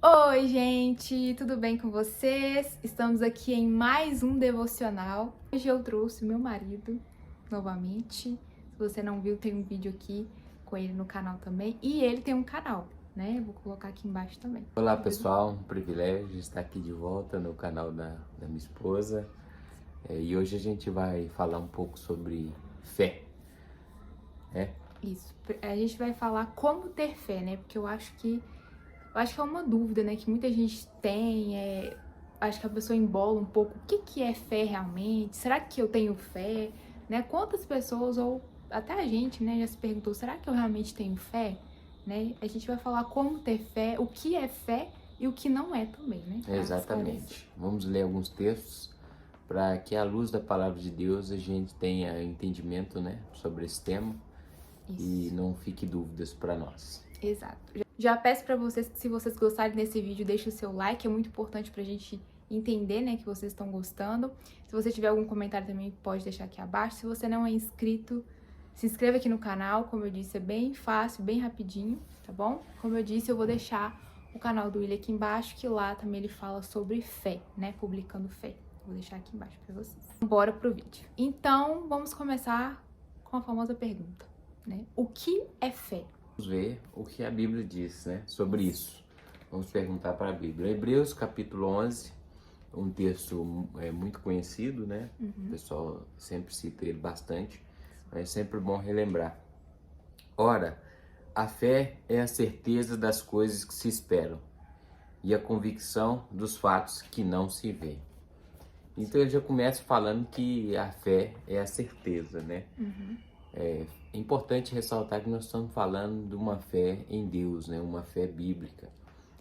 Oi, gente, tudo bem com vocês? Estamos aqui em mais um devocional. Hoje eu trouxe meu marido novamente. Se você não viu, tem um vídeo aqui com ele no canal também. E ele tem um canal, né? Vou colocar aqui embaixo também. Olá pessoal, um privilégio estar aqui de volta no canal da minha esposa. E hoje a gente vai falar um pouco sobre fé. Isso. A gente vai falar como ter fé, né? Porque eu acho que é uma dúvida, né? Que muita gente tem. Acho que a pessoa embola um pouco. O que é fé realmente? Será que eu tenho fé? Né? Quantas pessoas, ou até a gente, né, já se perguntou, será que eu realmente tenho fé? Né? A gente vai falar como ter fé, o que é fé e o que não é também, né? Pra esclarecer. Exatamente. Vamos ler alguns textos para que à luz da palavra de Deus a gente tenha entendimento, né, sobre esse tema e Isso. não fique dúvidas para nós. Exato. Já peço pra vocês que, se vocês gostarem desse vídeo, deixe o seu like, é muito importante pra gente entender, né, que vocês estão gostando. Se você tiver algum comentário também, pode deixar aqui abaixo. Se você não é inscrito, se inscreva aqui no canal. Como eu disse, é bem fácil, bem rapidinho, tá bom? Como eu disse, eu vou deixar o canal do William aqui embaixo, que lá também ele fala sobre fé, né, publicando fé. Vou deixar aqui embaixo pra vocês. Bora pro vídeo. Então, vamos começar com a famosa pergunta, né? O que é fé? Vamos ver o que a Bíblia diz, né, sobre isso. Vamos perguntar para a Bíblia. Hebreus capítulo 11, um texto muito conhecido, né? O pessoal sempre cita ele bastante, mas é sempre bom relembrar. Ora, a fé é a certeza das coisas que se esperam e a convicção dos fatos que não se veem. Então ele já começa falando que a fé é a certeza, né? É importante ressaltar que nós estamos falando de uma fé em Deus, né? Uma fé bíblica.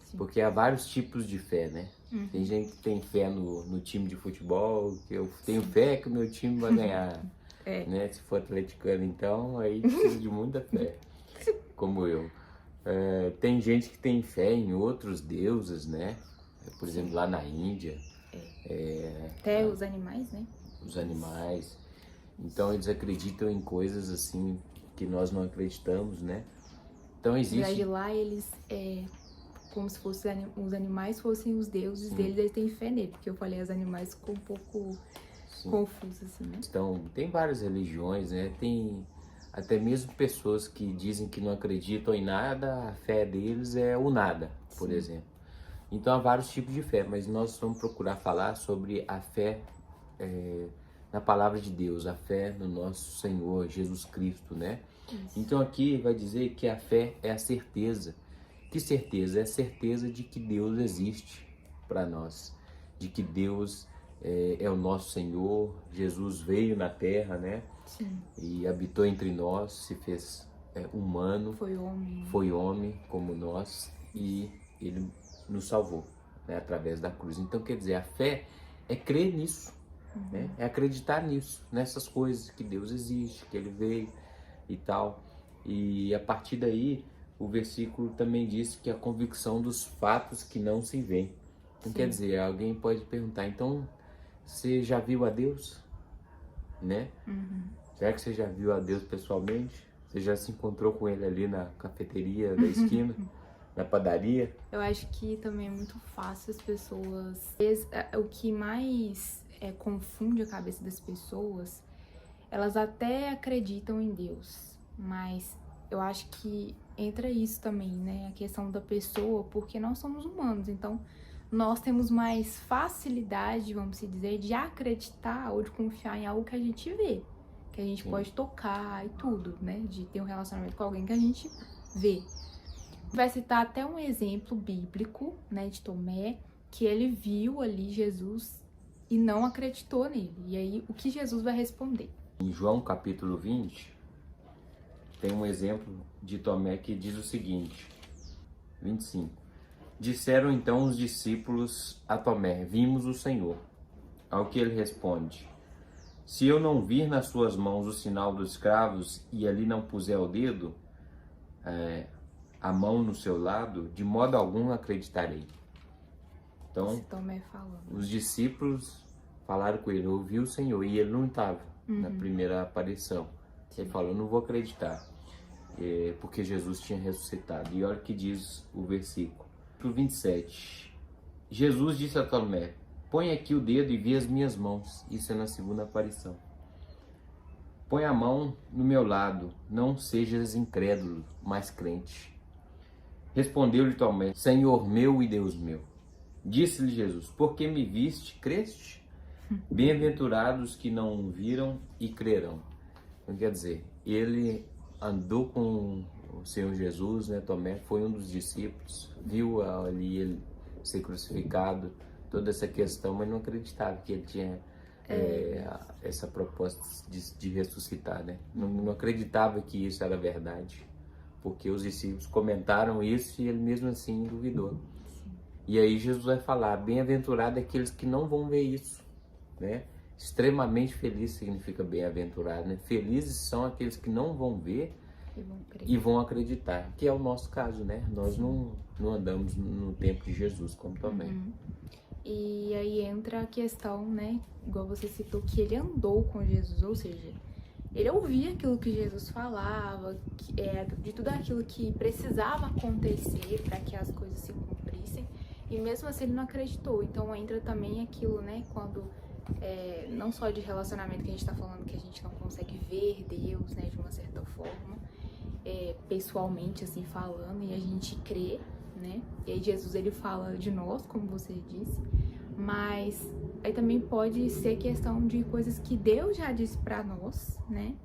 Sim. Porque há vários tipos de fé, né? Tem gente que tem fé no time de futebol, que eu tenho fé que o meu time vai ganhar, né? Se for atleticano, então, aí precisa de muita fé, como eu. Tem gente que tem fé em outros deuses, né? Por exemplo, lá na Índia, Até os animais, né? os animais. Então, eles acreditam em coisas assim que nós não acreditamos, né? Então, Na verdade, existe... lá eles, como se fossem os animais fossem os deuses deles, eles têm fé nele. Porque eu falei os animais, ficou um pouco confuso, assim, né? Então, tem várias religiões, né? Tem até mesmo pessoas que dizem que não acreditam em nada, a fé deles é o nada, por exemplo. Então, há vários tipos de fé, mas nós vamos procurar falar sobre a fé na palavra de Deus, a fé no nosso Senhor Jesus Cristo, né? Então, aqui vai dizer que a fé é a certeza. Que certeza? É a certeza de que Deus existe para nós, de que Deus é o nosso Senhor. Jesus veio na terra, né? Sim. E habitou entre nós, se fez humano, Foi homem. foi homem como nós e ele nos salvou, né, através da cruz. Então, quer dizer, a fé é crer nisso, né? É acreditar nisso, nessas coisas, que Deus existe, que ele veio e tal. E a partir daí, o versículo também diz que a convicção dos fatos que não se veem. Então, quer dizer, alguém pode perguntar, então, você já viu a Deus? Né? Será que você já viu a Deus pessoalmente? Você já se encontrou com ele ali na cafeteria da esquina, na padaria? Eu acho que também é muito fácil as pessoas... O que mais confunde a cabeça das pessoas, elas até acreditam em Deus, mas eu acho que entra isso também, né? A questão da pessoa, porque nós somos humanos, então nós temos mais facilidade, vamos se dizer, de acreditar ou de confiar em algo que a gente vê, que a gente pode tocar e tudo, né? De ter um relacionamento com alguém que a gente vê. Vai citar até um exemplo bíblico, né, de Tomé, que ele viu ali Jesus e não acreditou nele. E aí, o que Jesus vai responder? Em João capítulo 20, tem um exemplo de Tomé que diz o seguinte, 25. Disseram então os discípulos a Tomé, vimos o Senhor. Ao que ele responde, se eu não vir nas suas mãos o sinal dos cravos e ali não puser o dedo, a mão no seu lado, de modo algum acreditarei. Então, Tomé falando. os discípulos falaram com ele, ouviu o Senhor, e ele não estava na primeira aparição. Ele falou, não vou acreditar, porque Jesus tinha ressuscitado. E olha o que diz o versículo. Pro 27. Jesus disse a Tomé: põe aqui o dedo e vê as minhas mãos. Isso é na segunda aparição. Põe a mão no meu lado, não sejas incrédulo, mas crente. Respondeu-lhe Tomé: Senhor meu e Deus meu. Disse-lhe Jesus: porque me viste, creste? Bem-aventurados que não viram e crerão. Então, quer dizer, ele andou com o Senhor Jesus, né? Tomé foi um dos discípulos, viu ali ele ser crucificado, toda essa questão, mas não acreditava que ele tinha essa proposta de ressuscitar, né? Não acreditava que isso era verdade, porque os discípulos comentaram isso e ele mesmo assim duvidou. Sim. E aí Jesus vai falar: bem-aventurado aqueles que não vão ver isso, né? Extremamente feliz significa bem-aventurado, né? Felizes são aqueles que não vão ver e vão acreditar, que é o nosso caso, né? Nós não andamos no tempo de Jesus como também. E aí entra a questão, né? Igual você citou, que ele andou com Jesus, ou seja, ele ouvia aquilo que Jesus falava, de tudo aquilo que precisava acontecer para que as coisas se cumprissem, e mesmo assim ele não acreditou. Então entra também aquilo, né? Quando não só de relacionamento que a gente tá falando, que a gente não consegue ver Deus, né, de uma certa forma, pessoalmente, assim, falando, e a gente crê, né, e aí Jesus, ele fala de nós, como você disse, mas aí também pode ser questão de coisas que Deus já disse pra nós, né,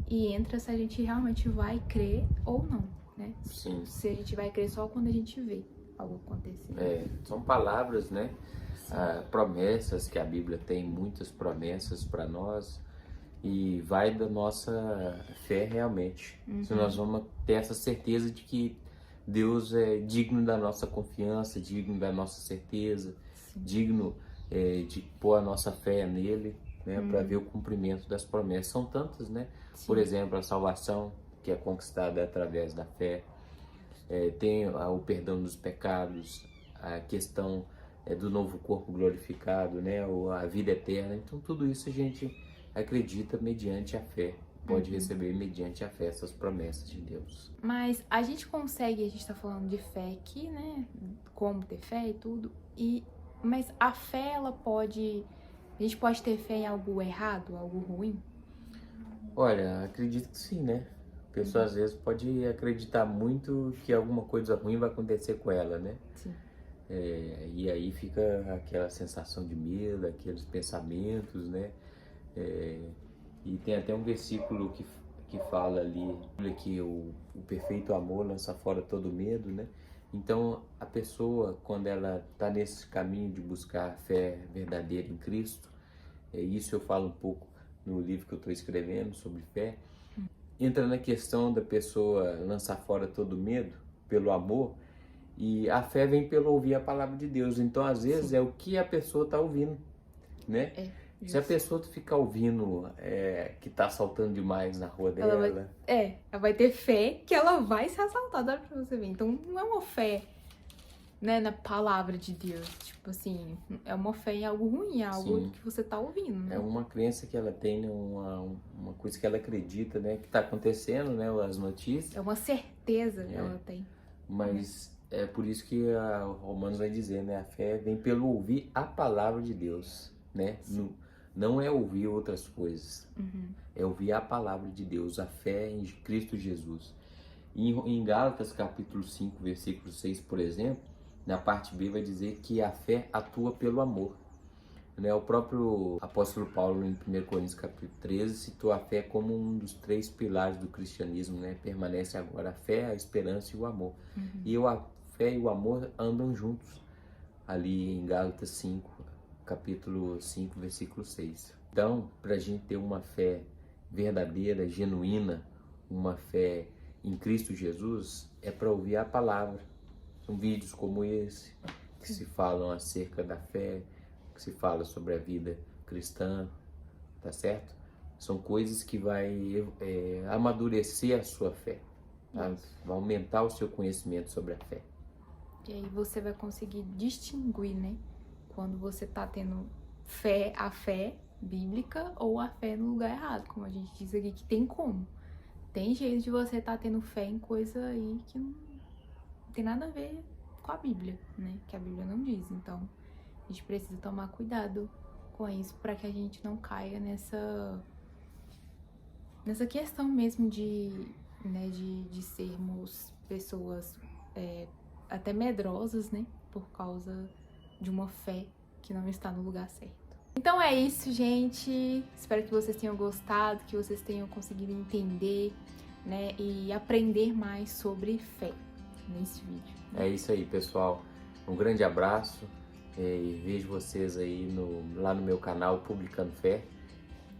e entra se a gente realmente vai crer ou não, né, Sim. Se a gente vai crer só quando a gente vê algo acontecer. São palavras, né? Promessas que a Bíblia tem, muitas promessas para nós, e vai da nossa fé realmente. Se nós vamos ter essa certeza de que Deus é digno da nossa confiança, digno da nossa certeza, digno de pôr a nossa fé nele, né, para ver o cumprimento das promessas. São tantas, né? Sim. Por exemplo, a salvação que é conquistada através da fé, tem o perdão dos pecados, a questão do novo corpo glorificado, né, a vida eterna. Então tudo isso a gente acredita mediante a fé, pode receber mediante a fé essas promessas de Deus. Mas a gente consegue, a gente tá falando de fé aqui, né, como ter fé e tudo, mas a fé, a gente pode ter fé em algo errado, algo ruim? Olha, acredito que sim, né? A pessoa às vezes pode acreditar muito que alguma coisa ruim vai acontecer com ela, né? Sim. E aí fica aquela sensação de medo, aqueles pensamentos, né? E tem até um versículo que fala ali que o perfeito amor lança fora todo medo, né? Então a pessoa, quando ela está nesse caminho de buscar a fé verdadeira em Cristo, isso eu falo um pouco no livro que eu estou escrevendo sobre fé, entra na questão da pessoa lançar fora todo medo pelo amor. E a fé vem pelo ouvir a palavra de Deus. Então, às vezes, é o que a pessoa está ouvindo, né? Se a pessoa ficar ouvindo que está assaltando demais na rua dela... Ela vai ter fé que ela vai ser assaltada, pra você ver. Então, não é uma fé, né, na palavra de Deus. Tipo assim, é uma fé em algo ruim, algo que você tá ouvindo, né? É uma crença que ela tem, uma coisa que ela acredita, né? Que está acontecendo, né? As notícias. É uma certeza que ela tem. Mas... é por isso que Romanos vai dizer, né? A fé vem pelo ouvir a palavra de Deus, né? Não é ouvir outras coisas. É ouvir a palavra de Deus, a fé em Cristo Jesus. Em Gálatas capítulo 5, versículo 6, por exemplo, na parte B vai dizer que a fé atua pelo amor. Né? O próprio apóstolo Paulo, em 1 Coríntios capítulo 13, citou a fé como um dos 3 pilares do cristianismo, né? Permanece agora a fé, a esperança e o amor. E a fé e o amor andam juntos, ali em Gálatas 5, capítulo 5, versículo 6. Então, para a gente ter uma fé verdadeira, genuína, uma fé em Cristo Jesus, é para ouvir a palavra. São vídeos como esse, que se falam acerca da fé, que se fala sobre a vida cristã, tá certo? São coisas que vai amadurecer a sua fé, tá? Vai aumentar o seu conhecimento sobre a fé. E aí você vai conseguir distinguir, né? Quando você tá tendo fé, a fé bíblica ou a fé no lugar errado. Como a gente diz aqui, que tem como. Tem jeito de você tá tendo fé em coisa aí que não tem nada a ver com a Bíblia, né? Que a Bíblia não diz. Então, a gente precisa tomar cuidado com isso para que a gente não caia nessa questão mesmo né, de sermos pessoas até medrosas, né? Por causa de uma fé que não está no lugar certo. Então é isso, gente. Espero que vocês tenham gostado, que vocês tenham conseguido entender, né? E aprender mais sobre fé nesse vídeo. É isso aí, pessoal. Um grande abraço e vejo vocês aí lá no meu canal Publicando Fé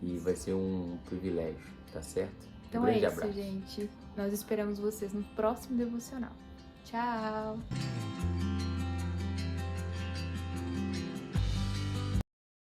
e vai ser um privilégio, tá certo? Então é isso, gente. Nós esperamos vocês no próximo devocional. Tchau!